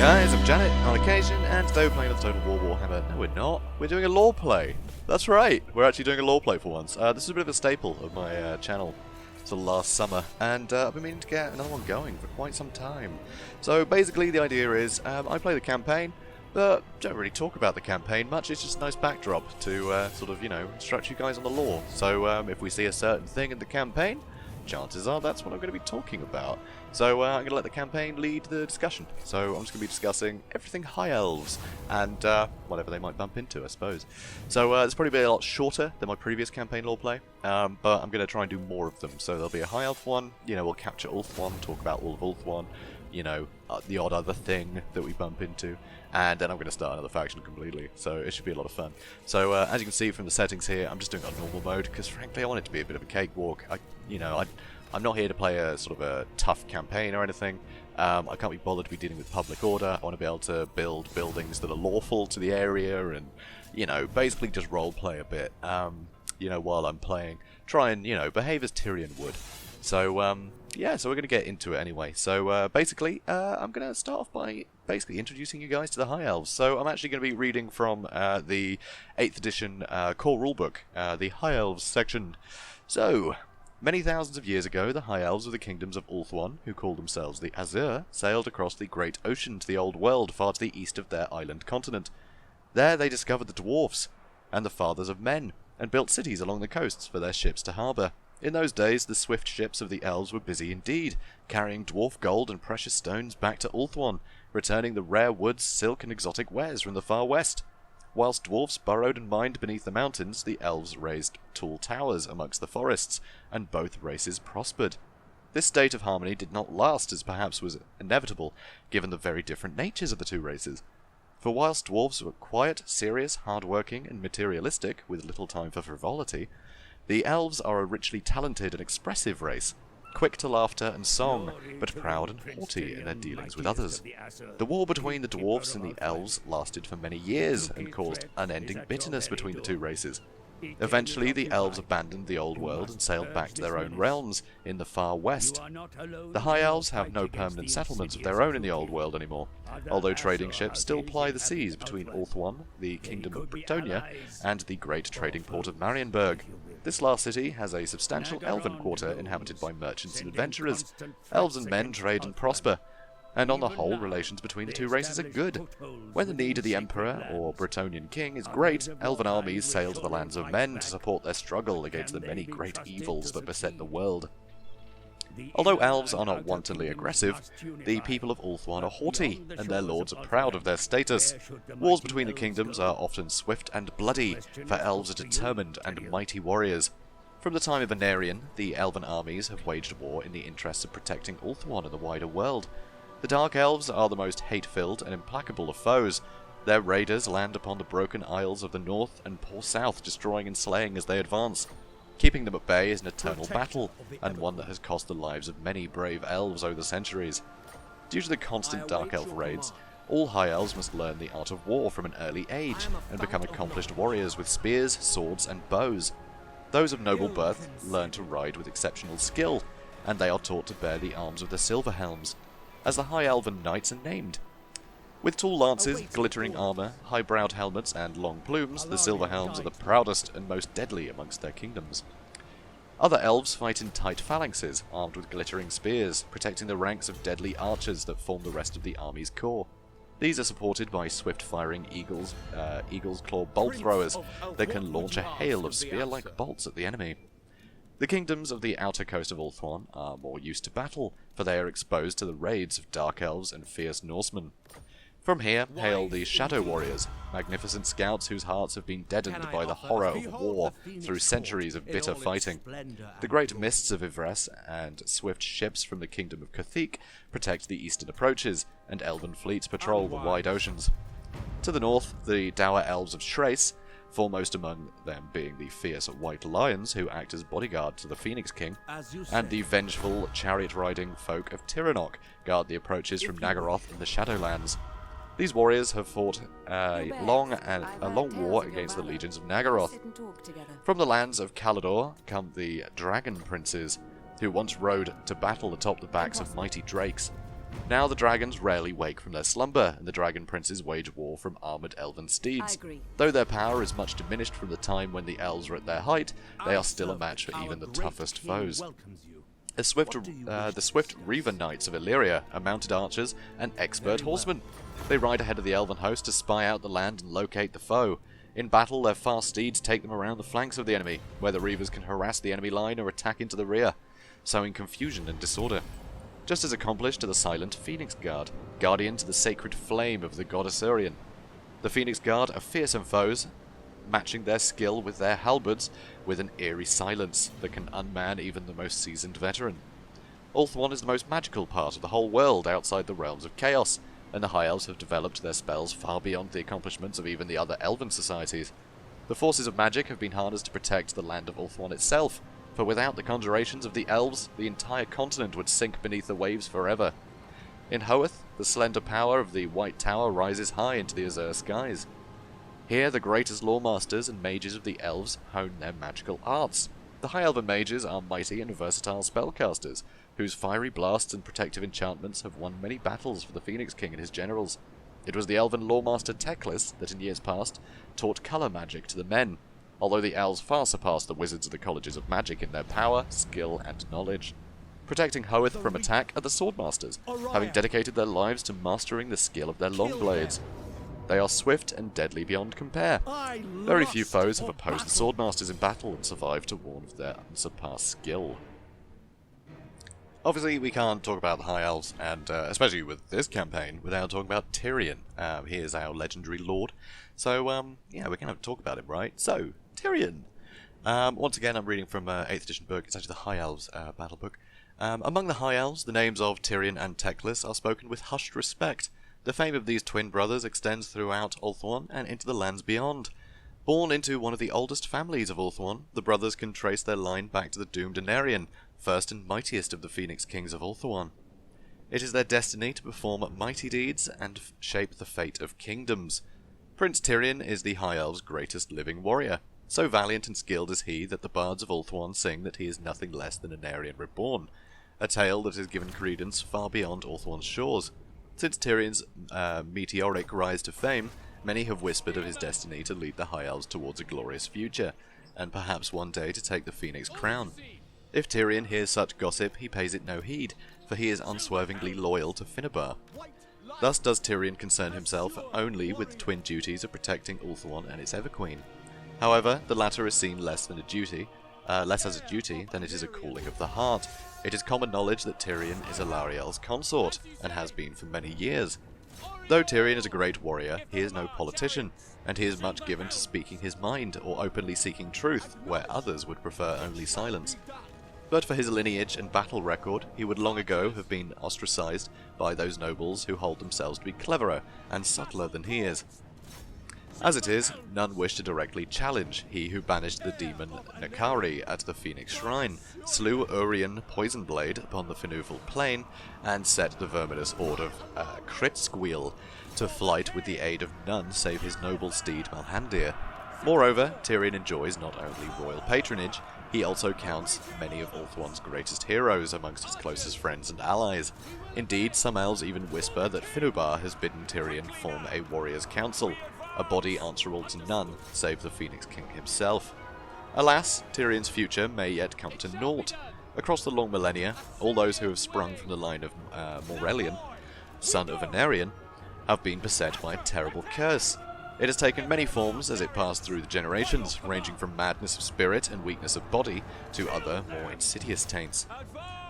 guys, I'm Janet on occasion, and today we're playing on the Total War Warhammer. No, we're not. We're doing a lore play. That's right, we're actually doing a lore play for once. This is a bit of a staple of my channel till last summer, and I've been meaning to get another one going for quite some time. So basically the idea is, I play the campaign, but don't really talk about the campaign much. It's just a nice backdrop to sort of, you know, instruct you guys on the lore. So if we see a certain thing in the campaign, chances are that's what I'm going to be talking about. So I'm going to let the campaign lead the discussion. So I'm just going to be discussing everything High Elves and whatever they might bump into, I suppose. So it's probably be a lot shorter than my previous campaign lore play, but I'm going to try and do more of them. So there'll be a High Elf one, you know, we'll capture Ulth one, talk about all of Ulth one, you know, the odd other thing that we bump into, and then I'm going to start another faction completely, so it should be a lot of fun. So as you can see from the settings here, I'm just doing it on normal mode, because frankly I want it to be a bit of a cakewalk. I'm not here to play a sort of a tough campaign or anything. I can't be bothered to be dealing with public order. I want to be able to build buildings that are lawful to the area and, you know, basically just roleplay a bit, you know, while I'm playing. Try and, you know, behave as Tyrion would. So, yeah, so we're going to get into it anyway. So, basically, I'm going to start off by basically introducing you guys to the High Elves. So, I'm actually going to be reading from the 8th edition core rulebook, the High Elves section. So, many thousands of years ago, the High Elves of the kingdoms of Ulthuan, who called themselves the Azur, sailed across the great ocean to the old world far to the east of their island continent. There they discovered the dwarfs and the fathers of men, and built cities along the coasts for their ships to harbour. In those days, the swift ships of the elves were busy indeed, carrying dwarf gold and precious stones back to Ulthuan, returning the rare woods, silk and exotic wares from the far west. Whilst dwarfs burrowed and mined beneath the mountains, the elves raised tall towers amongst the forests, and both races prospered. This state of harmony did not last, as perhaps was inevitable, given the very different natures of the two races. For whilst dwarfs were quiet, serious, hard-working, and materialistic, with little time for frivolity, the elves are a richly talented and expressive race, quick to laughter and song, but proud and haughty in their dealings with others. The war between the dwarfs and the elves lasted for many years and caused unending bitterness between the two races. Eventually, the elves abandoned the old world and sailed back to their own realms in the far west. The High Elves have no permanent settlements of their own in the old world anymore, although trading ships still ply the seas between Ulthuan, the kingdom of Bretonnia, and the great trading port of Marienburg. This last city has a substantial elven quarter inhabited by merchants and adventurers. Elves and men trade and prosper, and on the whole, relations between the two races are good. When the need of the emperor or Bretonian king is great, elven armies sail to the lands of men to support their struggle against the many great evils that beset the world. Although elves are not wantonly aggressive, the people of Ulthuan are haughty, and their lords are proud of their status. Wars between the kingdoms are often swift and bloody, for elves are determined and mighty warriors. From the time of Venarian, the elven armies have waged war in the interests of protecting Ulthuan and the wider world. The Dark Elves are the most hate-filled and implacable of foes. Their raiders land upon the broken isles of the north and pour south, destroying and slaying as they advance. Keeping them at bay is an eternal battle, and one that has cost the lives of many brave elves over the centuries. Due to the constant Dark Elf raids, all High Elves must learn the art of war from an early age, and become accomplished warriors with spears, swords, and bows. Those of noble birth learn to ride with exceptional skill, and they are taught to bear the arms of the Silver Helms, as the High Elven Knights are named. With tall lances, glittering armour, high-browed helmets, and long plumes, the Silver Helms are the proudest and most deadly amongst their kingdoms. Other elves fight in tight phalanxes, armed with glittering spears, protecting the ranks of deadly archers that form the rest of the army's core. These are supported by swift-firing eagle's claw bolt throwers that can launch a hail of spear-like bolts at the enemy. The kingdoms of the outer coast of Ulthuan are more used to battle, for they are exposed to the raids of dark elves and fierce Norsemen. From here hail the Shadow Warriors, magnificent scouts whose hearts have been deadened by the horror of war through centuries of bitter fighting. The great mists of Ivres and swift ships from the kingdom of Cathik protect the eastern approaches, and elven fleets patrol the wide oceans. To the north, the dour elves of Schrace, foremost among them being the fierce white lions who act as bodyguard to the Phoenix King, and the vengeful chariot-riding folk of Tyrion guard the approaches from Nagaroth and the Shadowlands. These warriors have fought a long war against the legions of Nagaroth. From the lands of Calador come the Dragon Princes, who once rode to battle atop the backs of mighty drakes. Now the dragons rarely wake from their slumber, and the dragon princes wage war from armoured elven steeds. Though their power is much diminished from the time when the elves were at their height, they are still a match for even the toughest foes. The swift Reaver Knights of Illyria are mounted archers and expert horsemen. They ride ahead of the elven host to spy out the land and locate the foe. In battle, their fast steeds take them around the flanks of the enemy, where the Reavers can harass the enemy line or attack into the rear, sowing confusion and disorder. Just as accomplished are the silent Phoenix Guard, guardian to the sacred flame of the god Tyrion. The Phoenix Guard are fearsome foes, matching their skill with their halberds with an eerie silence that can unman even the most seasoned veteran. Ulthuan is the most magical part of the whole world outside the realms of chaos, and the High Elves have developed their spells far beyond the accomplishments of even the other elven societies. The forces of magic have been harnessed to protect the land of Ulthuan itself, for without the conjurations of the elves, the entire continent would sink beneath the waves forever. In Hoeth, the slender power of the White Tower rises high into the azure skies. Here, the greatest lawmasters and mages of the elves hone their magical arts. The High Elven mages are mighty and versatile spellcasters, whose fiery blasts and protective enchantments have won many battles for the Phoenix King and his generals. It was the elven lawmaster Teclis that in years past taught colour magic to the men, although the elves far surpassed the wizards of the colleges of magic in their power, skill, and knowledge. Protecting Hoeth from attack are the swordmasters, having dedicated their lives to mastering the skill of their long blades. They are swift and deadly beyond compare. Very few foes have opposed the swordmasters in battle and survived to warn of their unsurpassed skill. Obviously, we can't talk about the High Elves, and especially with this campaign, without talking about Tyrion. He is our legendary lord. So, yeah, we're going to talk about him, right? So, Tyrion. Once again, I'm reading from 8th edition book. It's actually the High Elves battle book. Among the High Elves, the names of Tyrion and Teclis are spoken with hushed respect. The fame of these twin brothers extends throughout Ulthuan and into the lands beyond. Born into one of the oldest families of Ulthuan, the brothers can trace their line back to the doomed Anarion, first and mightiest of the Phoenix Kings of Ulthuan. It is their destiny to perform mighty deeds and shape the fate of kingdoms. Prince Tyrion is the High Elves' greatest living warrior. So valiant and skilled is he that the bards of Ulthuan sing that he is nothing less than Anarion reborn, a tale that is given credence far beyond Ulthuan's shores. Since Tyrion's meteoric rise to fame, many have whispered of his destiny to lead the High Elves towards a glorious future, and perhaps one day to take the Phoenix crown. If Tyrion hears such gossip, he pays it no heed, for he is unswervingly loyal to Finnebar. Thus does Tyrion concern himself only with the twin duties of protecting Ulthuan and its Everqueen. However, the latter is seen less as a duty than it is a calling of the heart. It is common knowledge that Tyrion is Alarielle's consort, and has been for many years. Though Tyrion is a great warrior, he is no politician, and he is much given to speaking his mind or openly seeking truth, where others would prefer only silence. But for his lineage and battle record, he would long ago have been ostracized by those nobles who hold themselves to be cleverer and subtler than he is. As it is, none wish to directly challenge he who banished the demon Nakari at the Phoenix Shrine, slew Urien Poisonblade upon the Finufal Plain, and set the verminous horde of Kritsqueel to flight with the aid of none save his noble steed Malhandir. Moreover, Tyrion enjoys not only royal patronage, he also counts many of Ulthuan's greatest heroes amongst his closest friends and allies. Indeed, some elves even whisper that Finnubar has bidden Tyrion form a warrior's council, a body answerable to none save the Phoenix King himself. Alas, Tyrion's future may yet come to naught. Across the long millennia, all those who have sprung from the line of Morelion, son of Anarion, have been beset by a terrible curse. It has taken many forms as it passed through the generations, ranging from madness of spirit and weakness of body to other, more insidious taints.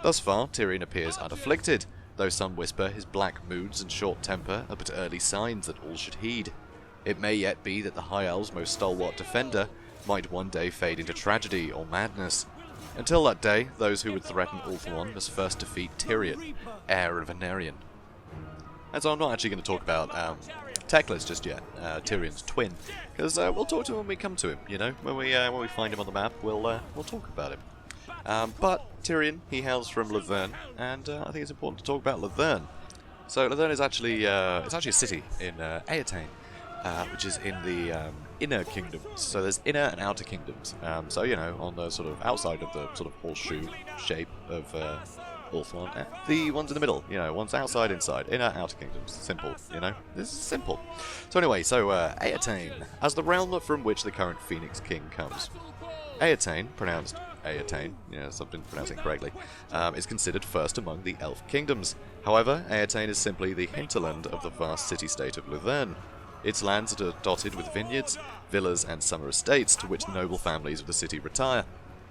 Thus far, Tyrion appears unafflicted, though some whisper his black moods and short temper are but early signs that all should heed. It may yet be that the High Elves' most stalwart defender might one day fade into tragedy or madness. Until that day, those who would threaten Ulthuan must first defeat Tyrion, heir of Anarion. And so I'm not actually going to talk about Teclis just yet, Tyrion's twin, because we'll talk to him when we come to him. You know, when we find him on the map, we'll talk about him. But Tyrion, he hails from Lothern, and I think it's important to talk about Lothern. So Lothern is actually it's actually a city in Aetane, which is in the inner kingdoms. So there's inner and outer kingdoms. So you know, on the sort of outside of the sort of horseshoe shape of Ulthuan, the ones in the middle, you know, ones outside, inside, inner, outer kingdoms. Simple, you know? This is simple. So anyway, Eataine, as the realm from which the current Phoenix King comes. Eataine, pronounced Eataine, yeah, something pronouncing correctly, is considered first among the elf kingdoms. However, Eataine is simply the hinterland of the vast city-state of Lothern. Its lands are dotted with vineyards, villas and summer estates to which noble families of the city retire.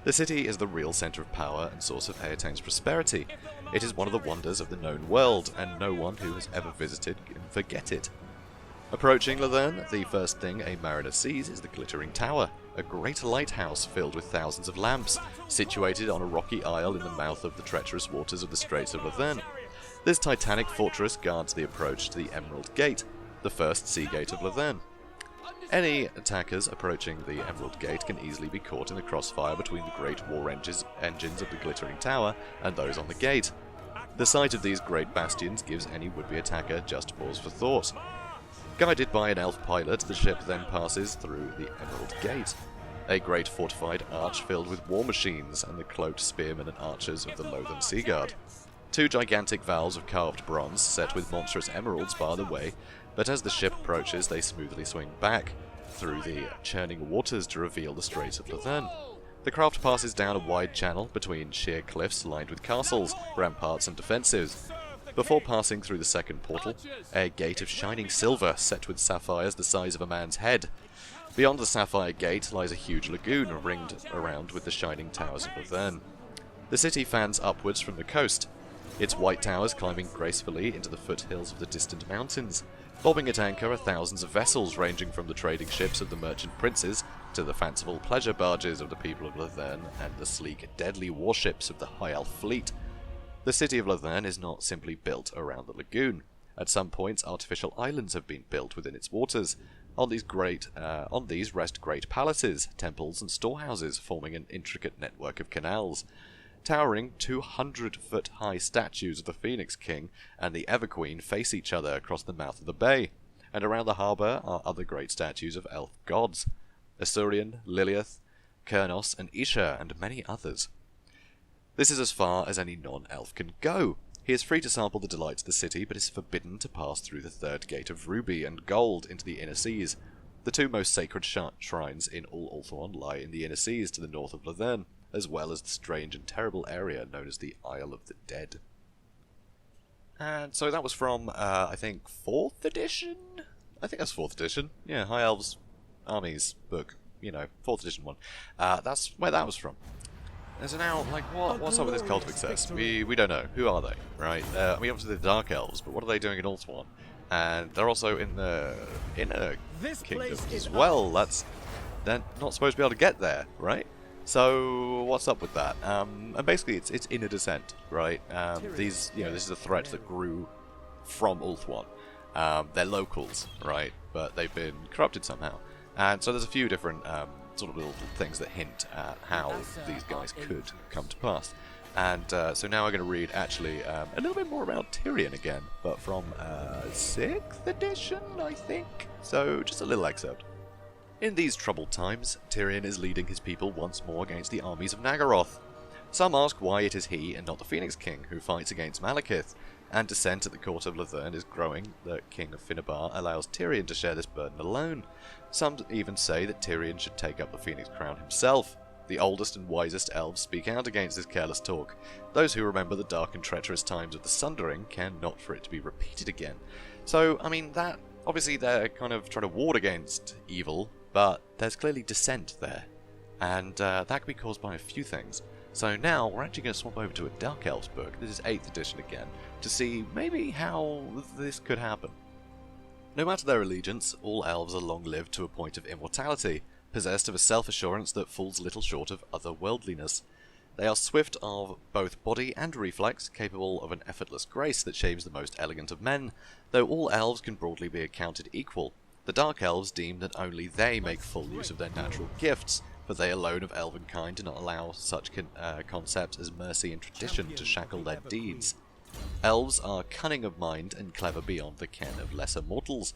The city is the real centre of power and source of Eataine's prosperity. It is one of the wonders of the known world, and no one who has ever visited can forget it. Approaching Lothern, the first thing a mariner sees is the Glittering Tower, a great lighthouse filled with thousands of lamps, situated on a rocky isle in the mouth of the treacherous waters of the Straits of Lothern. This titanic fortress guards the approach to the Emerald Gate, the first sea gate of Lothern. Any attackers approaching the Emerald Gate can easily be caught in the crossfire between the great war engines of the Glittering Tower and those on the gate. The sight of these great bastions gives any would-be attacker just pause for thought. Guided by an elf pilot, the ship then passes through the Emerald Gate, a great fortified arch filled with war machines and the cloaked spearmen and archers of the Lothern Sea Guard. Two gigantic valves of carved bronze set with monstrous emeralds bar the way, but as the ship approaches they smoothly swing back through the churning waters to reveal the Straits of Lothern. The craft passes down a wide channel between sheer cliffs lined with castles, ramparts and defences. Before passing through the second portal, a gate of shining silver set with sapphires the size of a man's head. Beyond the sapphire gate lies a huge lagoon ringed around with the shining towers of Lothern. The city fans upwards from the coast, its white towers climbing gracefully into the foothills of the distant mountains. Bobbing at anchor are thousands of vessels ranging from the trading ships of the merchant princes to the fanciful pleasure barges of the people of Lothern and the sleek, deadly warships of the High Elf fleet. The city of Lothern is not simply built around the lagoon. At some points, artificial islands have been built within its waters. On these rest great palaces, temples and storehouses, forming an intricate network of canals. Towering 200-foot-high statues of the Phoenix King and the Everqueen face each other across the mouth of the bay, and around the harbour are other great statues of elf gods, Asurion, Lilith, Kurnos and Isha, and many others. This is as far as any non-elf can go. He is free to sample the delights of the city, but is forbidden to pass through the third gate of ruby and gold into the Inner Seas. The two most sacred shrines in all Ulthuan lie in the Inner Seas to the north of Lothern, as well as the strange and terrible area known as the Isle of the Dead. And so that was from, I think, 4th edition? I think that's 4th edition. Yeah, High Elves Armies book. You know, 4th edition one. That's where that was from. And so now, like, what's up with this Cult of Excess? We don't know. Who are they, right? I mean, obviously they're Dark Elves, but what are they doing in Ulthuan? And they're also in the Inner Kingdom as well. They're not supposed to be able to get there, right? So what's up with that? And basically, it's inner descent, right? This is a threat that grew from Ulthuan. They're locals, right? But they've been corrupted somehow, and so there's a few different sort of little things that hint at how these guys could come to pass. And so now I'm going to read actually a little bit more about Tyrion again, but from 6th edition, I think. So just a little excerpt. In these troubled times, Tyrion is leading his people once more against the armies of Nagaroth. Some ask why it is he and not the Phoenix King who fights against Malekith, and dissent at the court of Lothern is growing that King of Finnabar allows Tyrion to share this burden alone. Some even say that Tyrion should take up the Phoenix crown himself. The oldest and wisest elves speak out against this careless talk. Those who remember the dark and treacherous times of the Sundering care not for it to be repeated again. So, I mean, that obviously they're kind of trying to ward against evil, but there's clearly dissent there, and that can be caused by a few things. So now we're actually going to swap over to a Dark Elves book, this is 8th edition again, to see maybe how this could happen. No matter their allegiance, all elves are long-lived to a point of immortality, possessed of a self-assurance that falls little short of otherworldliness. They are swift of both body and reflex, capable of an effortless grace that shames the most elegant of men, though all elves can broadly be accounted equal. The Dark Elves deem that only they make full use of their natural gifts, for they alone of elven kind do not allow such concepts as mercy and tradition to shackle their deeds. Elves are cunning of mind and clever beyond the ken of lesser mortals.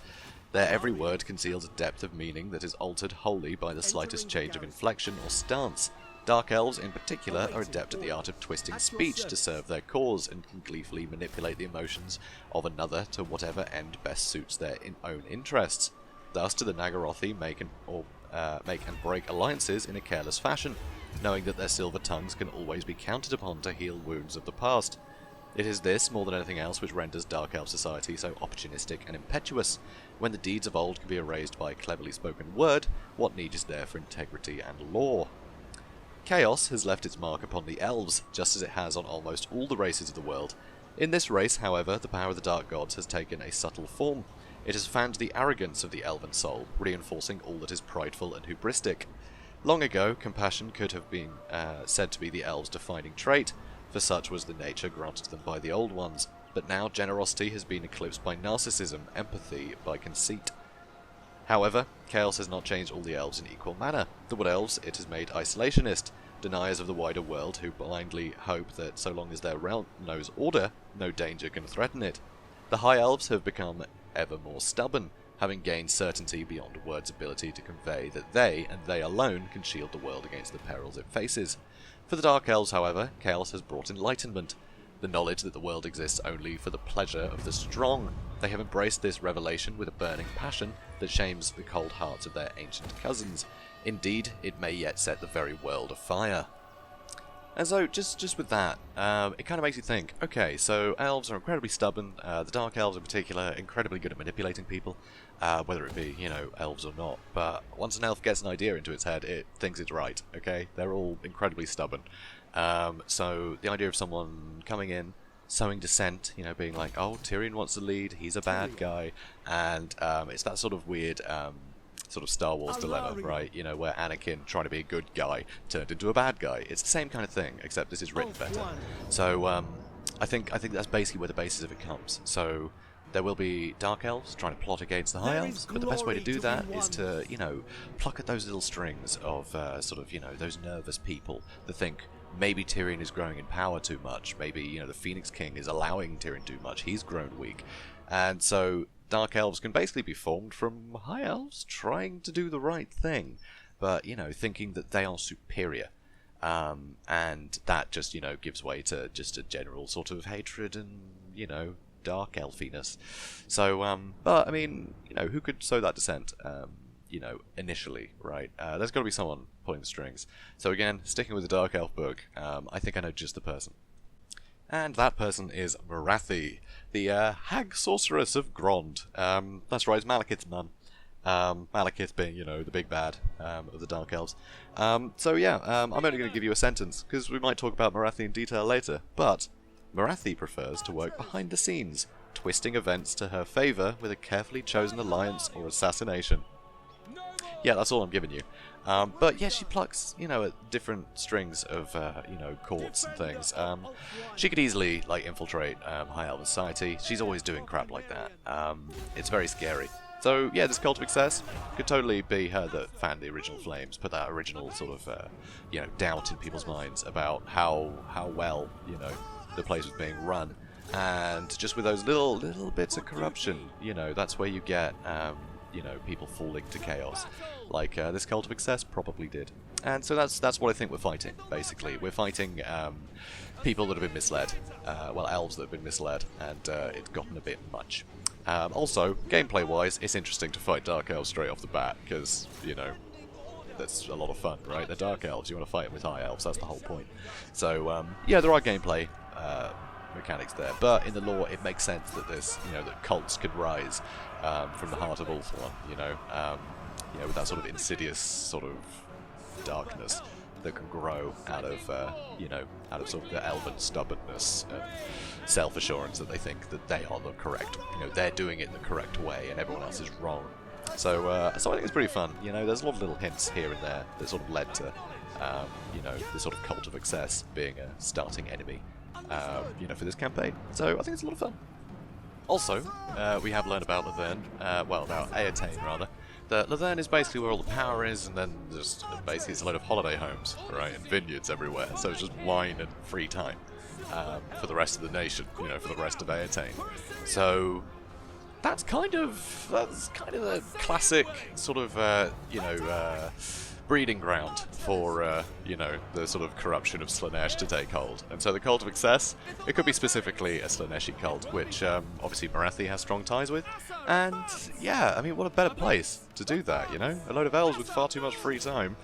Their every word conceals a depth of meaning that is altered wholly by the slightest change of inflection or stance. Dark Elves, in particular, are adept at the art of twisting speech to serve their cause, and can gleefully manipulate the emotions of another to whatever end best suits their own interests. Thus, do the Nagarothi make and break alliances in a careless fashion, knowing that their silver tongues can always be counted upon to heal wounds of the past. It is this, more than anything else, which renders Dark Elf society so opportunistic and impetuous. When the deeds of old can be erased by a cleverly spoken word, what need is there for integrity and law? Chaos has left its mark upon the elves, just as it has on almost all the races of the world. In this race, however, the power of the Dark Gods has taken a subtle form. It has fanned the arrogance of the elven soul, reinforcing all that is prideful and hubristic. Long ago, compassion could have been said to be the elves' defining trait, for such was the nature granted them by the Old Ones, but now generosity has been eclipsed by narcissism, empathy, by conceit. However, chaos has not changed all the elves in equal manner. The Wood Elves it has made isolationist, deniers of the wider world who blindly hope that so long as their realm knows order, no danger can threaten it. The High Elves have become ever more stubborn, having gained certainty beyond words' ability to convey that they, and they alone, can shield the world against the perils it faces. For the Dark Elves, however, chaos has brought enlightenment, the knowledge that the world exists only for the pleasure of the strong. They have embraced this revelation with a burning passion that shames the cold hearts of their ancient cousins. Indeed, it may yet set the very world afire. And so, just with that, it kind of makes you think, okay, so elves are incredibly stubborn, the Dark Elves in particular, incredibly good at manipulating people, whether it be, elves or not, but once an elf gets an idea into its head, it thinks it's right, okay? They're all incredibly stubborn. So the idea of someone coming in, sowing dissent, being like, oh, Tyrion wants to lead, he's a bad guy, and it's that sort of weird sort of Star Wars dilemma, right? Where Anakin, trying to be a good guy, turned into a bad guy. It's the same kind of thing, except this is written better. So I think that's basically where the basis of it comes. So there will be Dark Elves trying to plot against the High Elves, but the best way to do that is to, pluck at those little strings of those nervous people that think maybe Tyrion is growing in power too much, maybe, the Phoenix King is allowing Tyrion too much, he's grown weak. And so Dark Elves can basically be formed from High Elves trying to do the right thing, but, thinking that they are superior. And that just, gives way to just a general sort of hatred and, dark elfiness. So, but, I mean, who could sow that dissent, initially, right? There's got to be someone pulling the strings. So again, sticking with the Dark Elf book, I think I know just the person. And that person is Morathi, the hag sorceress of Grond. That's right, it's Malekith's mum. Malekith being, the big bad of the Dark Elves. So yeah, I'm only going to give you a sentence, because we might talk about Morathi in detail later, but Morathi prefers to work behind the scenes, twisting events to her favour with a carefully chosen alliance or assassination. Yeah, that's all I'm giving you. But yeah, she plucks, at different strings of, courts and things. She could easily, infiltrate High Elven society. She's always doing crap like that. It's very scary. So yeah, this Cult of Excess could totally be her that fanned the original flames, put that original sort of, doubt in people's minds about how well, the place was being run. And just with those little bits of corruption, that's where you get, people falling to chaos, like this Cult of Excess probably did. And so that's what I think we're fighting, basically. We're fighting people that have been misled, elves that have been misled, and it's gotten a bit much. Also, gameplay-wise, it's interesting to fight Dark Elves straight off the bat, because, that's a lot of fun, right? They're Dark Elves, you want to fight them with High Elves, that's the whole point. So, yeah, there are gameplay mechanics there, but in the lore it makes sense that this, that cults could rise from the heart of Ulthuan, with that sort of insidious sort of darkness that can grow out of sort of the elven stubbornness and self-assurance that they think that they are the correct, they're doing it the correct way and everyone else is wrong. So I think it's pretty fun. There's a lot of little hints here and there that sort of led to, the sort of Cult of Excess being a starting enemy, for this campaign. So I think it's a lot of fun. Also, we have learned about Lothern, about Eataine rather. That Lothern is basically where all the power is, and then just basically it's a load of holiday homes, right, and vineyards everywhere. So it's just wine and free time for the rest of the nation, for the rest of Eataine. So that's kind of the classic sort of, breeding ground for, you know, the sort of corruption of Slaanesh to take hold. And so the Cult of Excess, it could be specifically a Slaaneshi cult, which obviously Morathi has strong ties with. And yeah, I mean, what a better place to do that, you know? A load of elves with far too much free time,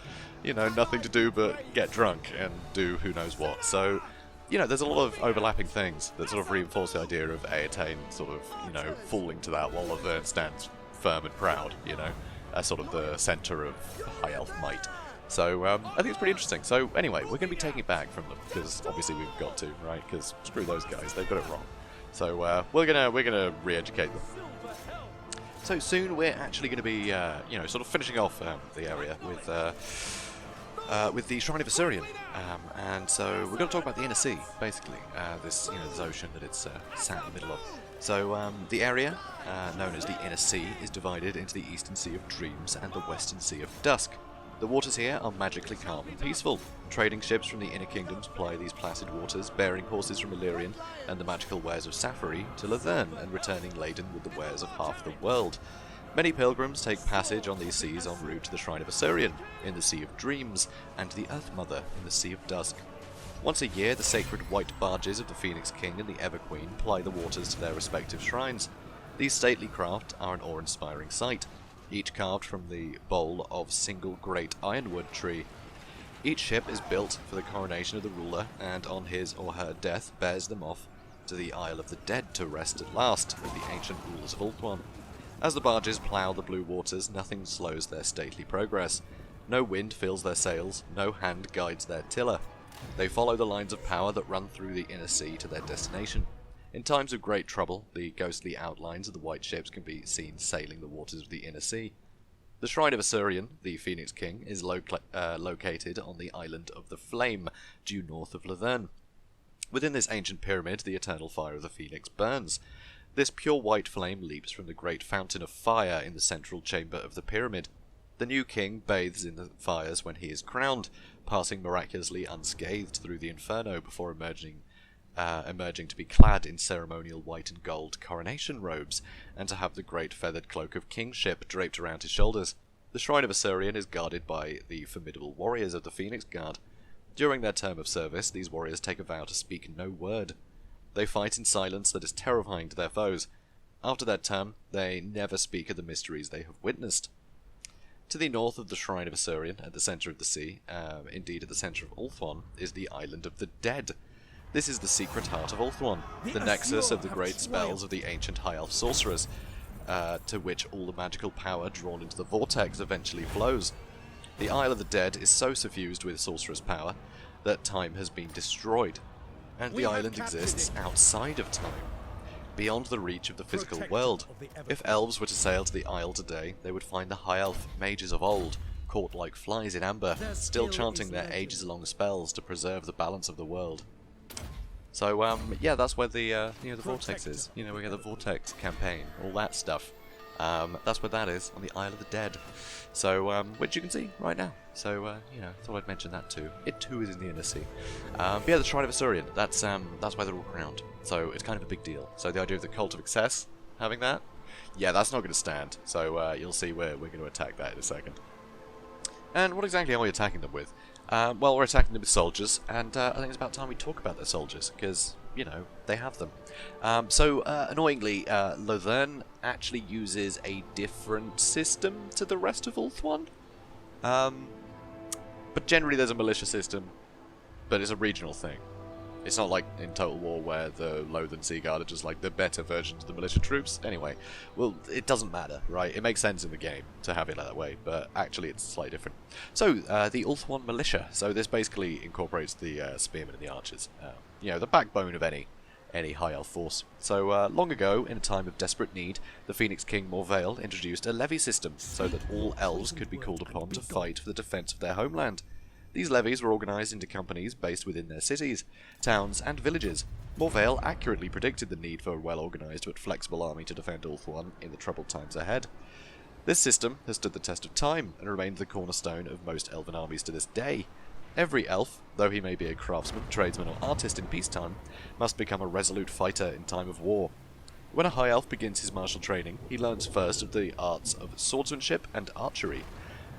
you know, nothing to do but get drunk and do who knows what. So, you know, there's a lot of overlapping things that sort of reinforce the idea of Eataine sort of, you know, falling to that while Lothern stands firm and proud, you know, as sort of the centre of high elf might. So I think it's pretty interesting. So anyway, we're going to be taking it back from them because obviously we've got to, right? Because screw those guys, they've got it wrong. So we're gonna re-educate them. So soon we're actually going to be, you know, sort of finishing off the area with the Shrine of Assyrian, and so we're going to talk about the Inner Sea, basically, this, you know, this ocean that it's sat in the middle of. So the area, known as the Inner Sea, is divided into the Eastern Sea of Dreams and the Western Sea of Dusk. The waters here are magically calm and peaceful. Trading ships from the Inner Kingdoms ply these placid waters, bearing horses from Illyrian and the magical wares of Safari to Lothern, and returning laden with the wares of half the world. Many pilgrims take passage on these seas en route to the Shrine of Assyrian, in the Sea of Dreams, and to the Earth Mother in the Sea of Dusk. Once a year, the sacred white barges of the Phoenix King and the Ever Queen ply the waters to their respective shrines. These stately craft are an awe-inspiring sight, each carved from the bole of single great ironwood tree. Each ship is built for the coronation of the ruler, and on his or her death bears them off to the Isle of the Dead to rest at last with the ancient rulers of Ulthuan. As the barges plough the blue waters, nothing slows their stately progress. No wind fills their sails, no hand guides their tiller. They follow the lines of power that run through the Inner Sea to their destination. In times of great trouble, the ghostly outlines of the white ships can be seen sailing the waters of the Inner Sea. The Shrine of Assyrian, the Phoenix King, is located on the island of the Flame, due north of Lothern. Within this ancient pyramid, the eternal fire of the Phoenix burns. This pure white flame leaps from the great fountain of fire in the central chamber of the pyramid. The new king bathes in the fires when he is crowned, passing miraculously unscathed through the inferno before emerging to be clad in ceremonial white and gold coronation robes, and to have the great feathered cloak of kingship draped around his shoulders. The Shrine of Assyrian is guarded by the formidable warriors of the Phoenix Guard. During their term of service, these warriors take a vow to speak no word. They fight in silence that is terrifying to their foes. After their term, they never speak of the mysteries they have witnessed. To the north of the Shrine of Assyrian, at the centre of the sea, indeed at the centre of Ulthuan, is the Island of the Dead. This is the secret heart of Ulthuan, the nexus of the great spells of the ancient High Elf sorcerers, to which all the magical power drawn into the vortex eventually flows. The Isle of the Dead is so suffused with sorcerer's power that time has been destroyed, and the island exists outside of time, beyond the reach of the physical world. If elves were to sail to the isle today, they would find the high elf mages of old, caught like flies in amber, still chanting their ages-long spells to preserve the balance of the world. So, yeah, that's where the the vortex is. You know, we get the vortex campaign, all that stuff. That's where that is, on the Isle of the Dead. So, which you can see right now. So, you know, thought I'd mention that too. It too is in the Inner Sea. But yeah, the Shrine of Assyrian, that's why they're all crowned. So, it's kind of a big deal. So, the idea of the Cult of Excess, having that, yeah, that's not going to stand. So, you'll see where we're going to attack that in a second. And what exactly are we attacking them with? Well, we're attacking them with soldiers, and I think it's about time we talk about their soldiers, because, you know, they have them. Annoyingly, Lothern actually uses a different system to the rest of Ulthuan. But generally there's a militia system, but it's a regional thing. It's not like in Total War where the Lothern Sea Guard are just like the better versions of the militia troops. Anyway, well, it doesn't matter, right? It makes sense in the game to have it that way, but actually it's slightly different. So, the Ulthuan militia. So this basically incorporates the spearmen and the archers. You know, the backbone of any high elf force. So, long ago, in a time of desperate need, the Phoenix King Morvail introduced a levy system so that all elves could be called upon to fight for the defence of their homeland. These levies were organised into companies based within their cities, towns and villages. Morvail accurately predicted the need for a well-organised but flexible army to defend Ulthuan in the troubled times ahead. This system has stood the test of time and remains the cornerstone of most elven armies to this day. Every elf, though he may be a craftsman, tradesman or artist in peacetime, must become a resolute fighter in time of war. When a high elf begins his martial training, he learns first of the arts of swordsmanship and archery.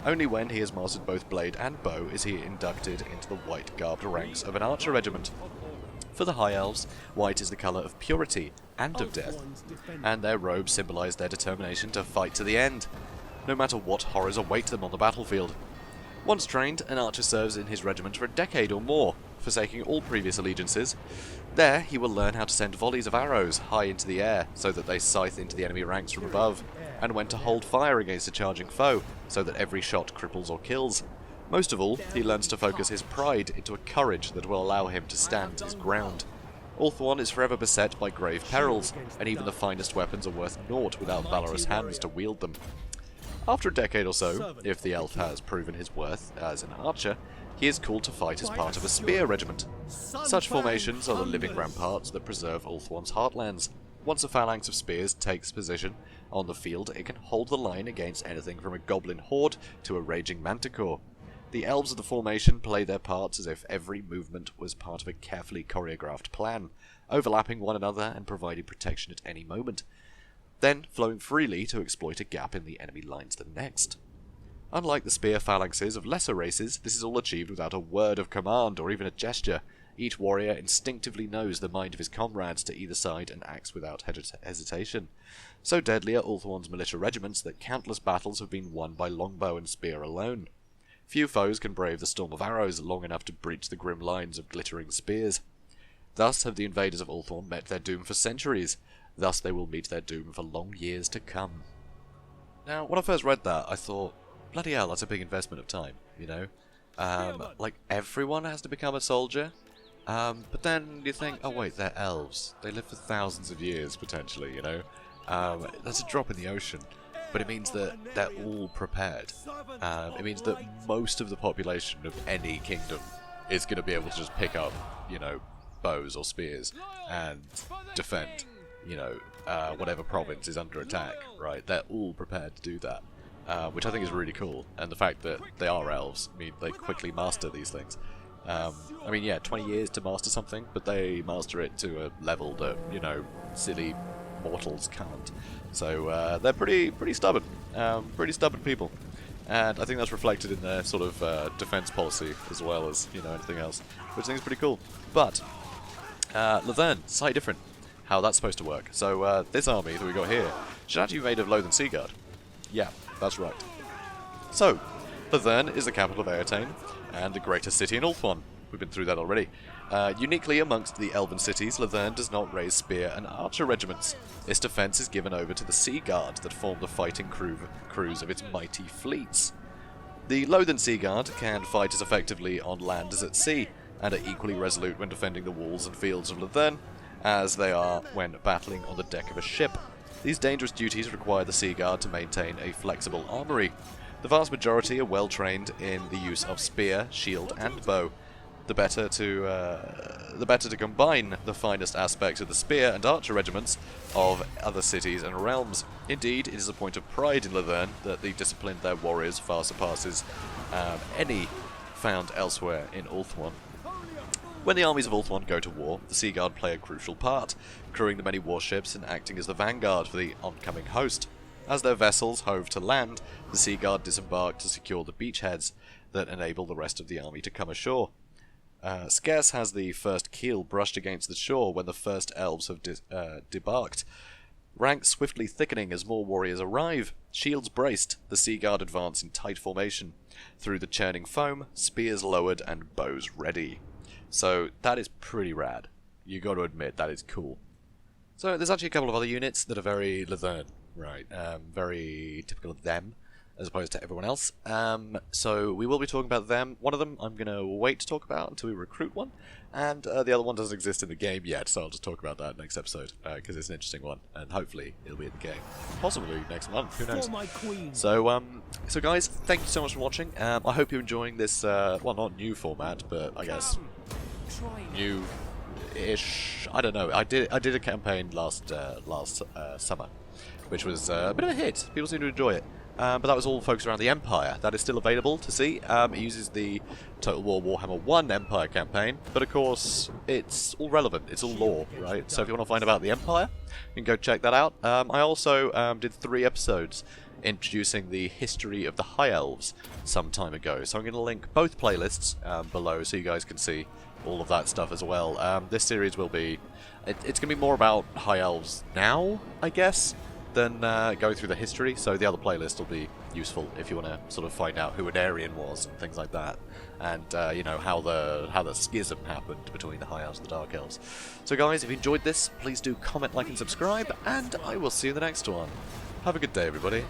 Only when he has mastered both blade and bow is he inducted into the white-garbed ranks of an archer regiment. For the High Elves, white is the colour of purity and of death, and their robes symbolise their determination to fight to the end, no matter what horrors await them on the battlefield. Once trained, an archer serves in his regiment for a decade or more, forsaking all previous allegiances. There, he will learn how to send volleys of arrows high into the air, so that they scythe into the enemy ranks from above, and when to hold fire against a charging foe, so that every shot cripples or kills. Most of all, he learns to focus his pride into a courage that will allow him to stand his ground. Ulthuan is forever beset by grave perils, and even the finest weapons are worth naught without valorous hands to wield them. After a decade or so, if the elf has proven his worth as an archer, he is called to fight as part of a spear regiment. Such formations are the living ramparts that preserve Ulthuan's heartlands. Once a phalanx of spears takes position on the field, it can hold the line against anything from a goblin horde to a raging manticore. The elves of the formation play their parts as if every movement was part of a carefully choreographed plan, overlapping one another and providing protection at any moment, then flowing freely to exploit a gap in the enemy lines the next. Unlike the spear phalanxes of lesser races, this is all achieved without a word of command or even a gesture. Each warrior instinctively knows the mind of his comrades to either side and acts without hesitation. So deadly are Ulthuan's militia regiments that countless battles have been won by longbow and spear alone. Few foes can brave the storm of arrows long enough to breach the grim lines of glittering spears. Thus have the invaders of Ulthuan met their doom for centuries. Thus they will meet their doom for long years to come. Now, when I first read that, I thought, bloody hell, that's a big investment of time, you know? Like, everyone has to become a soldier? But then you think, oh wait, they're elves. They live for thousands of years, potentially, you know? That's a drop in the ocean. But it means that they're all prepared. It means that most of the population of any kingdom is going to be able to just pick up, you know, bows or spears and defend, you know, whatever province is under attack, right? They're all prepared to do that, which I think is really cool. And the fact that they are elves means they quickly master these things. I mean, yeah, 20 years to master something, but they master it to a level that, you know, silly mortals can't. So they're pretty stubborn, pretty stubborn people, and I think that's reflected in their sort of defense policy as well as, you know, anything else, which I think is pretty cool. But Lothern, slightly different. How that's supposed to work. So this army that we got here should actually be made of Lothern Sea Guard. Yeah, that's right. So Lothern is the capital of Eotaine and the greatest city in Ulthuan. We've been through that already. Uniquely amongst the Elven cities, Lothern does not raise spear and archer regiments. Its defence is given over to the Sea Guard that form the fighting crews of its mighty fleets. The Lothern Sea Guard can fight as effectively on land as at sea, and are equally resolute when defending the walls and fields of Lothern as they are when battling on the deck of a ship. These dangerous duties require the Sea Guard to maintain a flexible armoury. The vast majority are well trained in the use of spear, shield and bow. The better to combine the finest aspects of the spear and archer regiments of other cities and realms. Indeed, it is a point of pride in Lothern that the discipline of their warriors far surpasses any found elsewhere in Ulthuan. When the armies of Ulthuan go to war, the Sea Guard play a crucial part, crewing the many warships and acting as the vanguard for the oncoming host. As their vessels hove to land, the Sea Guard disembark to secure the beachheads that enable the rest of the army to come ashore. Scarce has the first keel brushed against the shore when the first elves have debarked. Ranks swiftly thickening as more warriors arrive. Shields braced, the Sea Guard advance in tight formation. Through the churning foam, spears lowered and bows ready. So that is pretty rad. You got to admit, that is cool. So there's actually a couple of other units that are very Lothern, right? Very typical of them, as opposed to everyone else. So we will be talking about them. One of them I'm going to wait to talk about until we recruit one, and the other one doesn't exist in the game yet, so I'll just talk about that next episode, because it's an interesting one, and hopefully it'll be in the game. Possibly next month, who knows. So guys, thank you so much for watching. I hope you're enjoying this, well, not new format, but I guess new-ish. I don't know. I did a campaign last summer, which was a bit of a hit. People seem to enjoy it. but that was all focused around the Empire. That is still available to see. It uses the Total War Warhammer 1 Empire campaign, but of course it's all relevant, it's all lore, right? So if you want to find about the Empire, you can go check that out. I also did 3 episodes introducing the history of the High Elves some time ago, so I'm going to link both playlists below so you guys can see all of that stuff as well. This series will be, it's going to be more about High Elves now, I guess, than going through the history, so the other playlist will be useful if you want to sort of find out who an Aryan was and things like that, and you know, how the schism happened between the High Elves and the Dark Elves. So guys, if you enjoyed this, please do comment, like and subscribe, and I will see you in the next one. Have a good day, everybody.